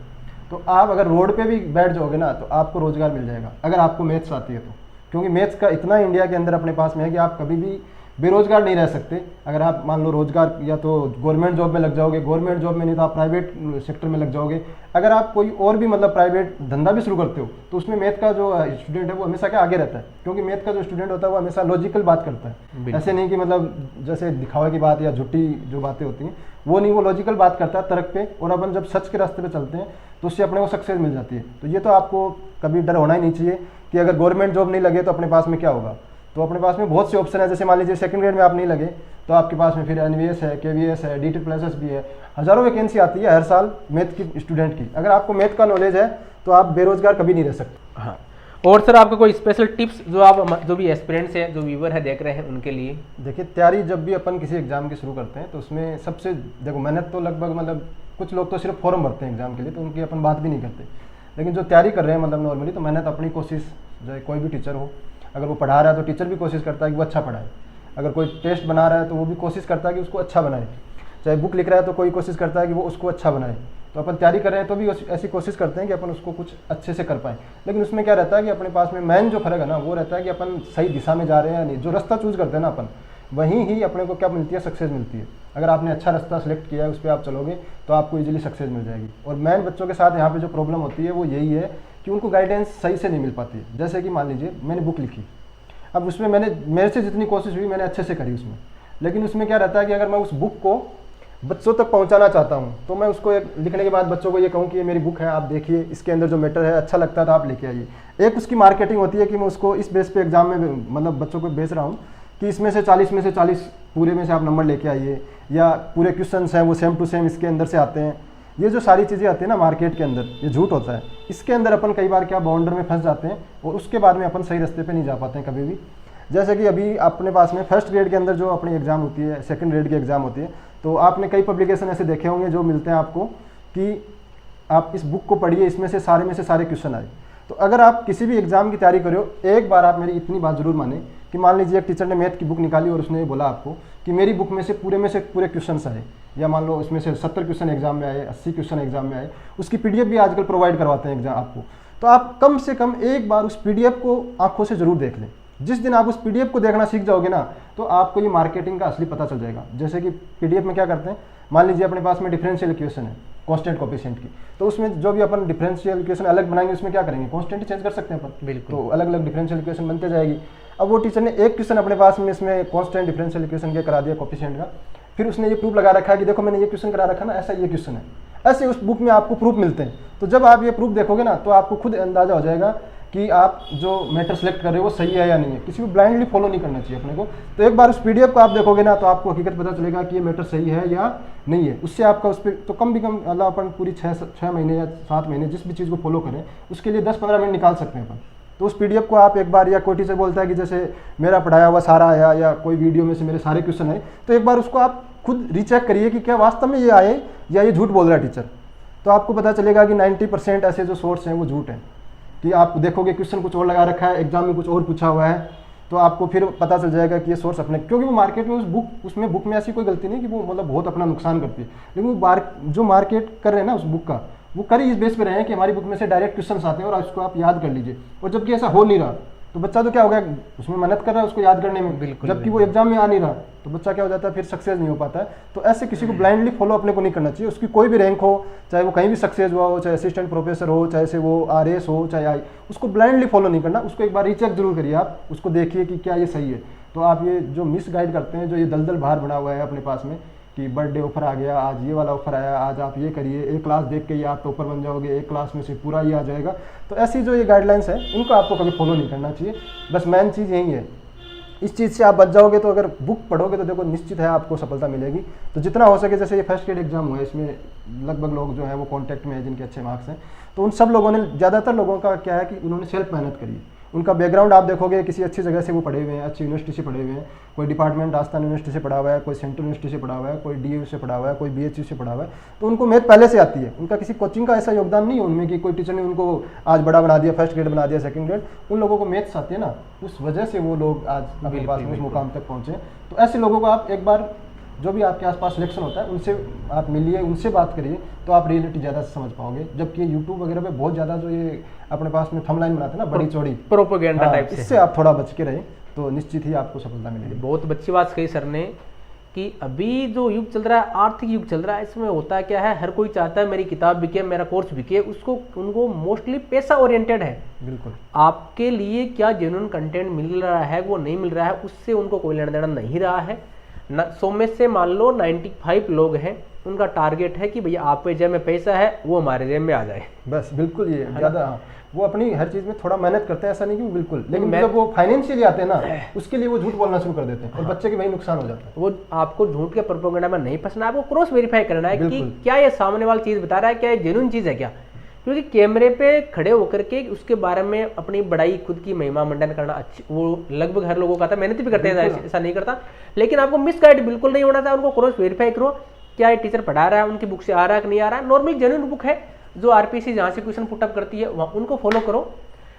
Speaker 2: तो आप अगर रोड पे भी बैठ जाओगे ना तो आपको रोज़गार मिल जाएगा, अगर आपको मैथ्स आती है तो, क्योंकि मैथ्स का इतना इंडिया के अंदर अपने पास में है कि आप कभी भी बेरोजगार नहीं रह सकते। अगर आप मान लो रोजगार या तो गवर्नमेंट जॉब में लग जाओगे, गवर्नमेंट जॉब में नहीं तो आप प्राइवेट सेक्टर में लग जाओगे, अगर आप कोई और भी मतलब प्राइवेट धंधा भी शुरू करते हो तो उसमें मैथ का जो स्टूडेंट है वो हमेशा क्या आगे रहता है, क्योंकि मैथ का जो स्टूडेंट होता है वो हमेशा लॉजिकल बात करता है, ऐसे नहीं कि मतलब जैसे दिखावे की बात या झूठी जो बातें होती हैं वो नहीं, वो लॉजिकल बात करता है तर्क पे, और अपन जब सच के रास्ते पे चलते हैं तो उससे अपने को सक्सेस मिल जाती है। तो ये तो आपको कभी डर होना ही नहीं चाहिए कि अगर गवर्नमेंट जॉब नहीं लगे तो अपने पास में क्या होगा। तो अपने पास में बहुत से ऑप्शन है, जैसे मान लीजिए सेकंड ग्रेड में आप नहीं लगे तो आपके पास में फिर NVS है, KVS है, DT+S भी है, हज़ारों वैकेंसी आती है हर साल मैथ की स्टूडेंट की। अगर आपको मैथ का नॉलेज है तो आप बेरोजगार कभी नहीं रह सकते।
Speaker 1: हाँ, और सर आपका कोई स्पेशल टिप्स जो आप जो भी एस्पिरेंट्स हैं, जो व्यूवर है देख रहे हैं उनके लिए?
Speaker 2: देखिए, तैयारी जब भी अपन किसी एग्जाम की शुरू करते हैं तो उसमें सबसे देखो मेहनत तो लगभग मतलब कुछ लोग तो सिर्फ फॉर्म भरते हैं एग्जाम के लिए तो उनकी अपन बात भी नहीं करते, लेकिन जो तैयारी कर रहे हैं मतलब नॉर्मली तो मेहनत अपनी कोशिश, जो कोई भी टीचर हो अगर वो पढ़ा रहा है तो टीचर भी कोशिश करता है कि वो अच्छा पढ़ाए, अगर कोई टेस्ट बना रहा है तो वो भी कोशिश करता है कि उसको अच्छा बनाए, चाहे बुक लिख रहा है तो कोई कोशिश करता है कि वो उसको अच्छा बनाए। तो अपन तैयारी कर रहे हैं तो भी ऐसी कोशिश करते हैं कि अपन उसको कुछ अच्छे से कर पाएँ, लेकिन उसमें क्या रहता है कि अपने पास में मेन जो फर्क है ना वो रहता है कि अपन सही दिशा में जा रहे हैं या नहीं। जो रास्ता चूज़ करते हैं ना अपन, वहीं ही अपने को क्या मिलती है, सक्सेस मिलती है। अगर आपने अच्छा रास्ता सेलेक्ट किया है उस पर आप चलोगे तो आपको इजीली सक्सेस मिल जाएगी। और मेन बच्चों के साथ यहाँ पे जो प्रॉब्लम होती है वो यही है कि उनको गाइडेंस सही से नहीं मिल पाती है। जैसे कि मान लीजिए मैंने बुक लिखी, अब उसमें मेरे से जितनी कोशिश हुई मैंने अच्छे से करी उसमें, लेकिन उसमें क्या रहता है कि अगर मैं उस बुक को बच्चों तक पहुंचाना चाहता हूं तो मैं उसको एक लिखने के बाद बच्चों को ये कहूं कि ये मेरी बुक है, आप देखिए इसके अंदर जो मैटर है अच्छा लगता है तो आप लेके आइए। एक उसकी मार्केटिंग होती है कि मैं उसको इस बेस पे एग्जाम में मतलब बच्चों को बेच रहा हूँ कि इसमें से 40 में से 40 पूरे में से आप नंबर लेके आइए, या पूरे क्वेश्चंस हैं वो सेम टू सेम इसके अंदर से आते हैं। ये जो सारी चीज़ें आती है ना मार्केट के अंदर, ये झूठ होता है। इसके अंदर अपन कई बार क्या बाउंडर में फंस जाते हैं और उसके बाद में अपन सही रास्ते पे नहीं जा पाते हैं कभी भी। जैसे कि अभी अपने पास में फर्स्ट ग्रेड के अंदर जो अपनी एग्ज़ाम होती है, सेकंड ग्रेड की एग्ज़ाम होती है, तो आपने कई पब्लिकेशन ऐसे देखे होंगे जो मिलते हैं आपको कि आप इस बुक को पढ़िए, इसमें से सारे क्वेश्चन आए। तो अगर आप किसी भी एग्ज़ाम की तैयारी करो, एक बार आप मेरी इतनी बात ज़रूर माने कि मान लीजिए एक टीचर ने मैथ की बुक निकाली और उसने बोला आपको कि मेरी बुक में से पूरे क्वेश्चन आए, या मान लो उसमें से 70 क्वेश्चन एग्जाम में आए, 80 क्वेश्चन एग्जाम में आए, उसकी PDF भी आजकल प्रोवाइड करवाते हैं एग्जाम आपको। तो आप कम से कम एक बार उस PDF को आंखों से जरूर देख लें। जिस दिन आप उस PDF को देखना सीख जाओगे ना तो आपको ये मार्केटिंग का असली पता चल जाएगा। जैसे कि PDF में क्या करते हैं, मान लीजिए अपने पास में डिफरेंशियल इक्वेशन है कांस्टेंट कोफिशिएंट की, तो उसमें जो भी अपन डिफरेंशियल इक्वेशन अलग बनाएंगे उसमें क्या करेंगे, कांस्टेंट चेंज कर सकते हैं अपन,
Speaker 1: बिल्कुल।
Speaker 2: तो अलग अलग डिफरेंशियल इक्वेशन बनते जाएगी। अब वो टीचर ने एक क्वेश्चन अपने पास में इसमें कांस्टेंट डिफरेंशियल इक्वेशन के करा दिया कोफिशिएंट का, फिर उसने ये प्रूफ लगा रखा है कि देखो मैंने ये क्वेश्चन करा रखा ना, ऐसा ये क्वेश्चन है, ऐसे उस बुक में आपको प्रूफ मिलते हैं। तो जब आप ये प्रूफ देखोगे ना तो आपको खुद अंदाजा हो जाएगा कि आप जो मैटर सेलेक्ट कर रहे हो वो सही है या नहीं है। किसी को ब्लाइंडली फॉलो नहीं करना चाहिए अपने को। तो एक बार उस PDF को आप देखोगे ना तो आपको हकीकत पता चलेगा कि ये मैटर सही है या नहीं है। उससे आपका उस पर तो कम भी कम मतलब अपन पूरी 6 महीने या 7 महीने जिस भी चीज़ को फॉलो करें उसके लिए 10-15 मिनट निकाल सकते हैं अपन। तो उस PDF को आप एक बार, या कोई टीचर बोलता है कि जैसे मेरा पढ़ाया हुआ सारा आया या कोई वीडियो में से मेरे सारे क्वेश्चन आए, तो एक बार उसको आप खुद रीचेक करिए कि क्या वास्तव में ये आए या ये झूठ बोल रहा है टीचर। तो आपको पता चलेगा कि 90% ऐसे जो सोर्स हैं वो झूठ हैं। कि आप देखोगे क्वेश्चन कुछ और लगा रखा है, एग्जाम में कुछ और पूछा हुआ है, तो आपको फिर पता चल जाएगा कि ये सोर्स अपने, क्योंकि वो मार्केट में उसमें बुक में ऐसी कोई गलती नहीं कि वो मतलब बहुत अपना नुकसान करती है, लेकिन वो जो मार्केट कर रहे हैं ना उस बुक का, वो कर ही इस बेस पे रहे हैं कि हमारी बुक में से डायरेक्ट क्वेश्चन आते हैं और उसको आप याद कर लीजिए। और जबकि ऐसा हो नहीं रहा, तो बच्चा तो क्या हो गया, उसमें मेहनत कर रहा है उसको याद करने में, जबकि वो एग्जाम में आ नहीं रहा, तो बच्चा क्या हो जाता है, फिर सक्सेस नहीं हो पाता है। तो ऐसे किसी को ब्लाइंडली फॉलो अपने को नहीं करना चाहिए। उसकी कोई भी रैंक हो, चाहे वो कहीं भी सक्सेस हुआ हो, चाहे असिस्टेंट प्रोफेसर हो, चाहे से वो RS हो, चाहे आई, उसको ब्लाइंडली फॉलो नहीं करना। उसको एक बार रीचेक जरूर करिए, आप उसको देखिए कि क्या ये सही है। तो आप ये जो मिस गाइड करते हैं, जो ये दलदल बाहर बना हुआ है अपने पास में कि बर्थडे ऑफर आ गया, आज ये वाला ऑफर आया, आज आप ये करिए, एक क्लास देख के ये आप टॉपर बन जाओगे, एक क्लास में से पूरा ये आ जाएगा, तो ऐसी जो ये गाइडलाइंस है इनको आपको कभी फॉलो नहीं करना चाहिए। बस मेन चीज़ यही है, इस चीज़ से आप बच जाओगे। तो अगर बुक पढ़ोगे तो देखो निश्चित है आपको सफलता मिलेगी। तो जितना हो सके, जैसे ये फर्स्ट ग्रेड एग्जाम हुआ है, इसमें लगभग लोग जो है वो कॉन्टैक्ट में है जिनके अच्छे मार्क्स हैं, तो उन सब लोगों ने, ज़्यादातर लोगों का क्या है कि उन्होंने सेल्फ मेहनत करी है। उनका बैकग्राउंड आप देखोगे किसी अच्छी जगह से वो पढ़े हुए हैं, अच्छी यूनिवर्सिटी से पढ़े हुए हैं, कोई डिपार्टमेंट राजस्थान यूनिवर्सिटी से पढ़ा हुआ है, कोई सेंट्रल यूनिवर्सिटी से पढ़ा हुआ है, कोई DU से पढ़ा हुआ है, कोई BHU से पढ़ा हुआ है, तो उनको मैथ पहले से आती है। उनका किसी कोचिंग का ऐसा योगदान नहीं है उनमें कि कोई टीचर ने उनको आज बड़ा बना दिया, फर्स्ट ग्रेड बना दिया, सेकंड ग्रेड। उन लोगों को मैथ्स आती है ना, उस वजह से वो लोग आज अपने पास में इस मुकाम तक पहुँचे। तो ऐसे लोगों को आप एक बार, जो भी आपके आसपास सिलेक्शन होता है, उनसे आप मिलिए, उनसे बात करिए, तो आप रियलिटी ज़्यादा से समझ पाओगे। जबकि यूट्यूब वगैरह पे बहुत ज़्यादा जो ये अपने पास में थंबलाइन बनाते हैं ना, बड़ी चौड़ी
Speaker 1: प्रोपेगेंडा टाइप से,
Speaker 2: इससे आप थोड़ा बच के रहें, तो निश्चित ही आपको सफलता मिलेगी।
Speaker 1: बहुत अच्छी बात कही सर ने कि अभी जो युग चल रहा है, आर्थिक युग चल रहा है, इसमें होता क्या है, हर कोई चाहता है मेरी किताब बिके, मेरा कोर्स बिके, उनको मोस्टली पैसा ओरिएंटेड है।
Speaker 2: बिल्कुल,
Speaker 1: आपके लिए क्या जेन्युइन कंटेंट मिल रहा है, वो नहीं मिल रहा है, उससे उनको कोई लेना देना नहीं रहा है। 100 में से मान लो 95 लोग हैं, उनका टारगेट है कि भैया आप पे जेब में पैसा है, वो हमारे जेब में आ जाए।
Speaker 2: बस बिल्कुल, ये ज़्यादा वो अपनी हर चीज़ में थोड़ा मेहनत करते हैं, ऐसा नहीं कि वो बिल्कुल, लेकिन जब वो फाइनेंशियली आते हैं ना, उसके लिए वो झूठ बोलना शुरू कर देते हैं और बच्चे के वही नुकसान हो जाता है।
Speaker 1: वो आपको झूठ के प्रोपेगेंडा में नहीं फंसना, आपको क्रॉस वेरीफाई करना है कि क्या ये सामने वाली चीज़ बता रहा है, क्या ये जेन्युइन चीज़ है क्या। क्योंकि कैमरे पे खड़े होकर के उसके बारे में अपनी बड़ाई, खुद की महिमा मंडन करना अच्छी, वो लगभग हर लोगों का था, मेहनत भी करते हैं, ऐसा नहीं करता, लेकिन आपको मिस गाइड बिल्कुल नहीं होना था। उनको क्रॉस वेरीफाई करो, क्या ये टीचर पढ़ा रहा है, उनकी बुक से आ रहा है कि नहीं आ रहा है। नॉर्मल जेन्युइन बुक है, जो RPSC जहाँ से क्वेश्चन पुटअप करती है वहाँ उनको फॉलो करो,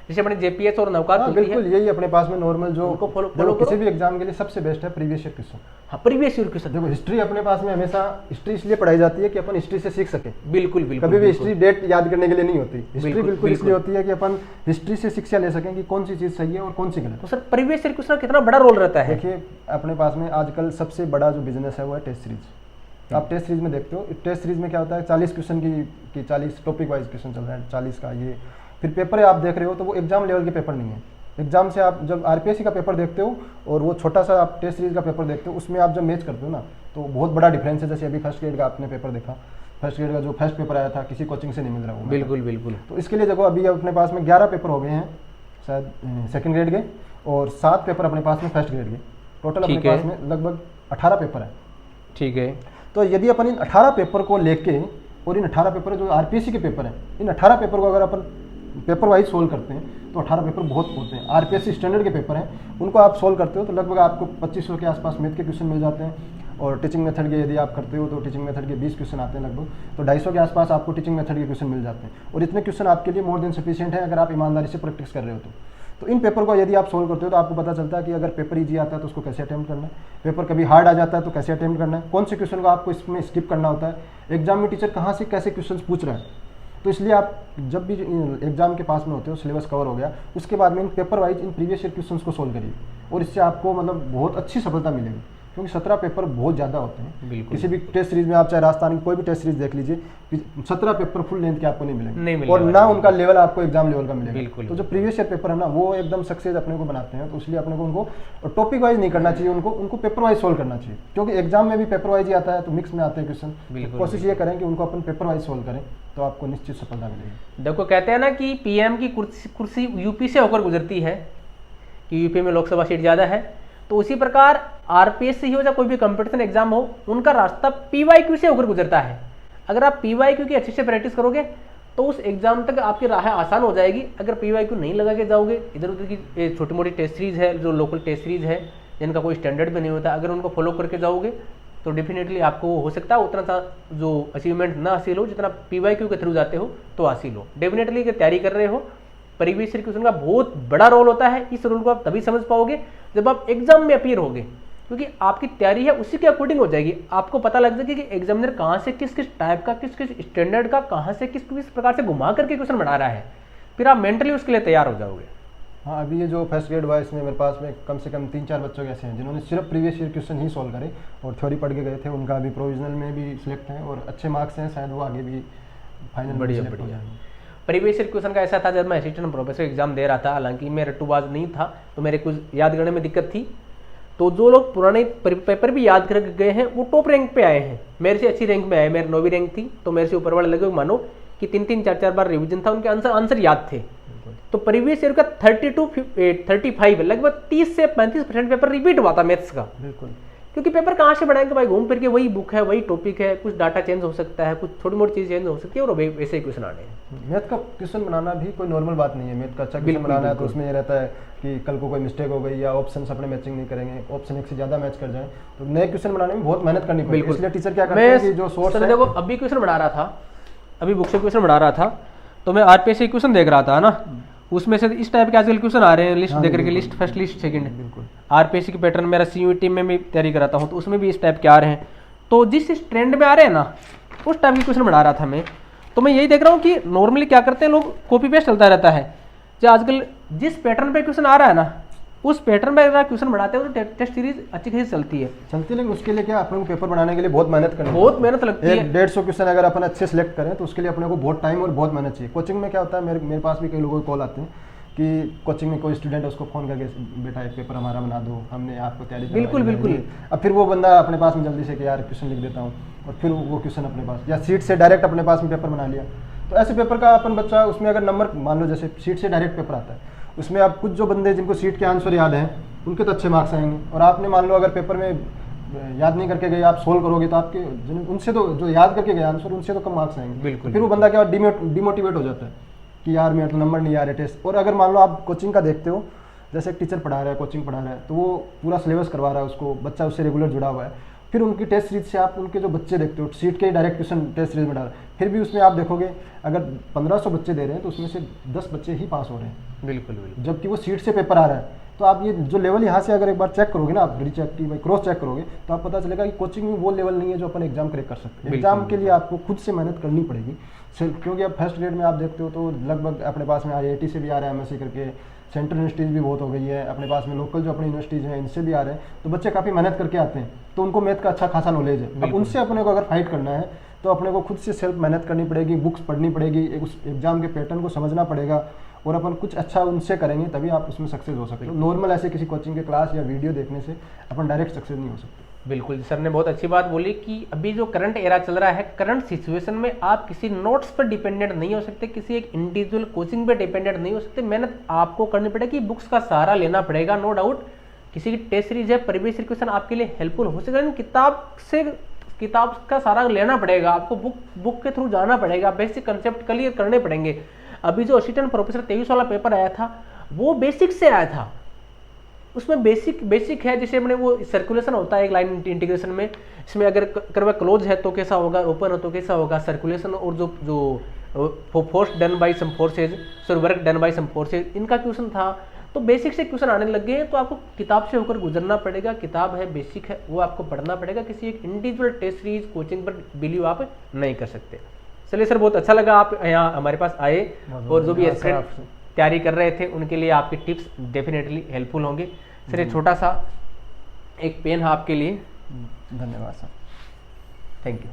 Speaker 1: जैसे अपने JPS और नौकात होती है।
Speaker 2: बिल्कुल, यही अपने पास में नॉर्मल जो
Speaker 1: उनको फॉलो
Speaker 2: किसी भी एग्जाम के लिए सबसे बेस्ट है प्रीवियस ईयर क्वेश्चन।
Speaker 1: हाँ, प्रीवियस ईयर क्वेश्चन।
Speaker 2: देखो हिस्ट्री अपने पास में हमेशा, हिस्ट्री इसलिए पढ़ाई जाती है कि अपन हिस्ट्री से सीख सके।
Speaker 1: बिल्कुल बिल्कुल,
Speaker 2: कभी भी हिस्ट्री डेट याद करने के लिए नहीं होती। हिस्ट्री बिल्कुल इसलिए होती है कि अपन हिस्ट्री से शिक्षा ले सकें कि कौन सी चीज़ सही है और कौन सी गलत।
Speaker 1: तो सर प्रीवियस ईयर क्वेश्चन कितना बड़ा रोल रहता है?
Speaker 2: देखिए अपने पास में आजकल सबसे बड़ा जो बिजनेस है वो है टेस्ट सीरीज। आप टेस्ट सीरीज में देखते हो, टेस्ट सीरीज में क्या होता है, 40 क्वेश्चन की 40 टॉपिक वाइज क्वेश्चन चल रहा है, 40 का ये। फिर पेपर आप देख रहे हो तो वो एग्जाम लेवल के पेपर नहीं है। एग्जाम से आप जब RPSC का पेपर देखते हो और वो छोटा सा आप टेस्ट सीरीज का पेपर देखते हो, उसमें आप जब मैच करते हो ना, तो बहुत बड़ा डिफरेंस है। जैसे अभी फर्स्ट ग्रेड का आपने पेपर देखा, फर्स्ट ग्रेड का जो फर्स्ट पेपर आया था, किसी कोचिंग से नहीं मिल रहा वो।
Speaker 1: बिल्कुल बिल्कुल।
Speaker 2: तो इसके लिए देखो अभी अपने पास में 11 पेपर हो गए हैं शायद सेकंड ग्रेड के, और 7 पेपर अपने पास में फर्स्ट ग्रेड के। टोटल अपने पास में लगभग 18 पेपर है।
Speaker 1: ठीक है।
Speaker 2: तो यदि अपन इन 18 पेपर को लेके, और इन 18 पेपर जो RPSC के पेपर हैं, इन 18 पेपर को अगर अपन पेपर वाइज सोल्व करते हैं तो 18 पेपर बहुत होते हैं। RPSC स्टैंडर्ड के पेपर हैं, उनको आप सोल्व करते हो तो लगभग आपको 2500 के आसपास मैथ के क्वेश्चन मिल जाते हैं। और टीचिंग मेथड के यदि आप करते हो तो टीचिंग मेथड के 20 क्वेश्चन आते हैं लगभग, तो 250 के आसपास आपको टीचिंग मेथड के क्वेश्चन मिल जाते हैं। और इतने क्वेश्चन आपके लिए मोर देन सफिशिएंट है अगर आप ईमानदारी से प्रैक्टिस कर रहे हो तो इन पेपर को यदि आप सोल्व करते हो तो आपको पता चलता है कि अगर पेपर ईजी आता है तो उसको कैसे अटेम्प्ट करना है, पेपर कभी हार्ड आ जाता है तो कैसे अटेम्प्ट करना है, कौन से क्वेश्चन को आपको इसमें स्किप करना होता है, एग्जाम में टीचर कहाँ से कैसे क्वेश्चन पूछ रहा है। तो इसलिए आप जब भी एग्जाम के पास में होते हो, सिलेबस कवर हो गया, उसके बाद में इन paper wise in previous year questions को सोल्व करिए, और इससे आपको मतलब बहुत अच्छी सफलता मिलेगी। क्योंकि 17 पेपर बहुत ज़्यादा होते हैं। किसी भी टेस्ट सीरीज में आप चाहे राजस्थान की कोई भी टेस्ट सीरीज देख लीजिए, 17 पेपर फुल लेंथ के आपको नहीं मिलेंगे, और ना उनका लेवल आपको एग्जाम लेवल का मिलेगा। तो जो प्रीवियस ईयर पेपर है ना, वो एकदम सक्सेस अपने को बनाते हैं। तो इसलिए अपने को उनको टॉपिक वाइज नहीं करना चाहिए, उनको पेपर वाइज सोल्व करना चाहिए। क्योंकि एग्जाम में भी पेपर वाइज ही आता है, तो मिक्स में आते हैं क्वेश्चन। कोशिश ये करें कि उनको अपन पेपर वाइज सोल्व करें, तो आपको निश्चित सफलता मिलेगी।
Speaker 1: देखो कहते हैं ना कि PM की कुर्सी UP से होकर गुजरती है, कि UP में लोकसभा सीट ज़्यादा है। तो उसी प्रकार RPSC हो या कोई भी कंपटीशन एग्जाम हो, उनका रास्ता PYQ से होकर गुजरता है। अगर आप PYQ की अच्छे से प्रैक्टिस करोगे तो उस एग्जाम तक आपकी राह आसान हो जाएगी। अगर PYQ नहीं लगा के जाओगे, इधर उधर की छोटी मोटी टेस्ट सीरीज है, जो लोकल टेस्ट सीरीज है जिनका कोई स्टैंडर्ड भी नहीं होता, अगर उनको फॉलो करके जाओगे तो डेफिनेटली आपको हो सकता है उतना सा जो अचीवमेंट ना हासिल हो जितना PYQ के थ्रू जाते हो तो हासिल हो। डेफिनेटली अगर तैयारी कर रहे हो, प्रीवियस ईयर क्वेश्चन का बहुत बड़ा रोल होता है। इस रोल को आप तभी समझ पाओगे जब आप एग्जाम में अपीयर होगे, क्योंकि आपकी तैयारी है उसी के अकॉर्डिंग हो जाएगी। आपको पता लग जाएगा कि एग्जामिनर कहाँ से किस किस टाइप का, किस किस स्टैंडर्ड का, कहाँ से किस किस प्रकार से घुमा करके क्वेश्चन बना रहा है, फिर आप मेंटली उसके लिए तैयार हो जाओगे।
Speaker 2: हाँ, अभी ये जो फर्स्ट ग्रेड हुआ इसमें मेरे पास में कम से कम 3-4 बच्चों के ऐसे हैं जिन्होंने सिर्फ प्रीवियस ईयर क्वेश्चन ही सॉल्व करे और थ्योरी पढ़ के गए थे। उनका अभी प्रोविजनल में भी सिलेक्ट है और अच्छे मार्क्स हैं, शायद वो आगे भी फाइनल में
Speaker 1: बढ़िया
Speaker 2: select हो
Speaker 1: बढ़िया।
Speaker 2: जाएंगे।
Speaker 1: प्रीवियस ईयर क्वेश्चन का ऐसा था, जब मैं असिस्टेंट प्रोफेसर एग्जाम दे रहा था, हालांकि मैं रट्टूबाज नहीं था तो मेरे कुछ याद करने में दिक्कत थी, तो जो लोग पुराने पेपर भी याद करके गए हैं वो टॉप रैंक पे आए हैं, मेरे से अच्छी रैंक में आए। मेरी 9वीं रैंक थी तो मेरे से ऊपर वाले लगभग मानो कि 3-3, 4-4 बार रिवीजन था, उनके आंसर याद थे। तो प्रीवियस ईयर का 35 लगभग 30 से 35% पेपर रिपीट हुआ था मैथ्स का।
Speaker 2: बिल्कुल,
Speaker 1: क्योंकि पेपर कहाँ से बनाएंगे भाई, घूम फिर के वही बुक है, वही टॉपिक है, कुछ डाटा चेंज हो सकता है, कुछ छोटी मोटी चीज़ चेंज हो सकती है और वैसे ही क्वेश्चन आने हैं।
Speaker 2: मैथ का क्वेश्चन बनाना भी कोई नॉर्मल बात नहीं है। मैथ का अच्छा क्वेश्चन बनाना है तो उसमें ये रहता है कि कल को कोई मिस्टेक हो गई या ऑप्शन अपने मैचिंग नहीं करेंगे, ऑप्शन एक से ज़्यादा मैच कर जाए, तो नए क्वेश्चन बनाने में बहुत मेहनत करनी पड़ेगी। इसलिए टीचर क्या करते हैं कि जो सोर्स है,
Speaker 1: देखो अभी क्वेश्चन बना रहा था, अभी बुक से क्वेश्चन बना रहा था तो मैं RPSC क्वेश्चन देख रहा था ना, उसमें से इस टाइप के आजकल क्वेश्चन आ रहे हैं, लिस्ट देख करके, लिस्ट फर्स्ट, लिस्ट सेकंड।
Speaker 2: बिल्कुल
Speaker 1: RPSC की पैटर्न मेरा CUET में भी तैयारी कराता हूँ तो उसमें भी इस टाइप के आ रहे हैं, तो जिस ट्रेंड में आ रहे हैं ना उस टाइप के क्वेश्चन बना रहा था मैं। तो मैं यही देख रहा हूँ कि नॉर्मली क्या करते हैं लोग, कॉपी पेस्ट चलता रहता है। जो आजकल जिस पैटर्न पे क्वेश्चन आ रहा है ना उस पैटर्न में अगर क्वेश्चन बनाते हैं तो टेस्ट सीरीज अच्छी खासी चलती है।
Speaker 2: लेकिन उसके लिए क्या अपने को पेपर बनाने के लिए बहुत मेहनत करनी,
Speaker 1: बहुत मेहनत लगती है।
Speaker 2: 150 क्वेश्चन अगर अपन अच्छे सेलेक्ट करें तो उसके लिए अपने को बहुत टाइम और बहुत मेहनत चाहिए। कोचिंग में क्या होता है, मेरे पास भी कई लोगों के कॉल आते हैं कि कोचिंग में कोई स्टूडेंट है, उसको फ़ोन करके बेटा एक पेपर हमारा बना दो, हमने आपको तैयारी करवाई है।
Speaker 1: बिल्कुल।
Speaker 2: अब फिर वो बंदा अपने पास में जल्दी से कि यार क्वेश्चन लिख देता हूँ और फिर वो क्वेश्चन अपने पास या सीट से डायरेक्ट अपने पास में पेपर बना लिया। तो ऐसे पेपर का अपन बच्चा उसमें अगर नंबर मान लो जैसे सीट से डायरेक्ट पेपर आता है, उसमें आप कुछ जो बंदे जिनको सीट के आंसर याद हैं उनके तो अच्छे मार्क्स आएंगे, और आपने मान लो अगर पेपर में याद नहीं करके गए, आप सोल्व करोगे तो आपके उनसे तो जो याद करके गए आंसर उनसे तो कम मार्क्स आएंगे।
Speaker 1: बिल्कुल।
Speaker 2: फिर वो बंदा क्या डिमोटिवेट हो जाता है कि यार मेरे तो नंबर नहीं आ रहे टेस्ट। और अगर मान लो आप कोचिंग का देखते हो, जैसे एक टीचर पढ़ा रहा है, कोचिंग पढ़ा रहा है, तो वो पूरा सिलेबस करवा रहा है उसको, बच्चा उससे रेगुलर जुड़ा हुआ है, फिर उनकी टेस्ट सीरीज से आप उनके जो बच्चे देखते हो, सीट के डायरेक्ट क्वेश्चन टेस्ट सीरीज में डाल, फिर भी उसमें आप देखोगे अगर 1500 बच्चे दे रहे हैं तो उसमें से 10 बच्चे ही पास हो रहे हैं।
Speaker 1: बिल्कुल।
Speaker 2: जबकि वो सीट से पेपर आ रहा है। तो आप ये जो लेवल यहाँ से अगर एक बार चेक करोगे ना, आप रीचेक की क्रॉस चेक करोगे तो आप पता चलेगा कि कोचिंग में वो लेवल नहीं है जो अपन एग्जाम क्रैक कर सकते हैं। एग्जाम के लिए आपको खुद से मेहनत करनी पड़ेगी, क्योंकि अब फर्स्ट ग्रेड में आप देखते हो तो लगभग अपने पास में IIT से भी आ रहा है, MSc करके, सेंट्रल यूनिवर्सिटीज़ भी बहुत हो गई है, अपने पास में लोकल जो अपनी यूनिवर्सिटीज़ हैं इनसे भी आ रहे हैं, तो बच्चे काफ़ी मेहनत करके आते हैं, तो उनको मैथ का अच्छा खासा नॉलेज है। अब उनसे अपने को अगर फाइट करना है तो अपने को खुद से सेल्फ मेहनत करनी पड़ेगी, बुक्स पढ़नी पड़ेगी, उस एग्जाम के पैटर्न को समझना पड़ेगा, और अपन कुछ अच्छा उनसे करेंगे तभी आप उसमें सक्सेस हो सकते हो। नॉर्मल ऐसे किसी कोचिंग के क्लास या वीडियो देखने से अपन डायरेक्ट सक्सेस नहीं हो सकते।
Speaker 1: बिल्कुल, सर ने बहुत अच्छी बात बोली कि अभी जो करंट एरा चल रहा है, करंट सिचुएशन में आप किसी नोट्स पर डिपेंडेंट नहीं हो सकते, किसी एक इंडिविजुअल कोचिंग पर डिपेंडेंट नहीं हो सकते। मेहनत आपको करनी पड़ेगी, बुक्स का सहारा लेना पड़ेगा, नो डाउट। किसी की टेस्ट सीरीज है, प्रीवियस ईयर क्वेश्चन आपके लिए हेल्पफुल हो सकेगा, लेकिन किताब का सहारा लेना पड़ेगा, आपको बुक के थ्रू जाना पड़ेगा, बेसिक कंसेप्ट क्लियर करने पड़ेंगे। अभी जो असिस्टेंट प्रोफेसर 23 वाला पेपर आया था वो बेसिक से आया था, उसमें बेसिक है, जैसे हमने वो सर्कुलेशन होता है एक लाइन इंटीग्रेशन में, इसमें अगर कर्व क्लोज है तो कैसा होगा, ओपन हो तो कैसा होगा, सर्कुलेशन और जो force done by some forces, work done by some forces, इनका क्वेश्चन था। तो बेसिक से क्वेश्चन आने लग गए हैं, तो आपको किताब से होकर गुजरना पड़ेगा। किताब है, बेसिक है, वो आपको पढ़ना पड़ेगा। किसी एक इंडिविजुअल टेस्ट सीरीज कोचिंग पर बिलीव आप नहीं कर सकते। चलिए सर, बहुत अच्छा लगा आप यहाँ हमारे पास आए, और जो भी एस्पिरेंट तैयारी कर रहे थे उनके लिए आपके टिप्स डेफिनेटली हेल्पफुल होंगे। सर, ये छोटा सा एक पेन है आपके लिए।
Speaker 2: धन्यवाद सर,
Speaker 1: थैंक यू।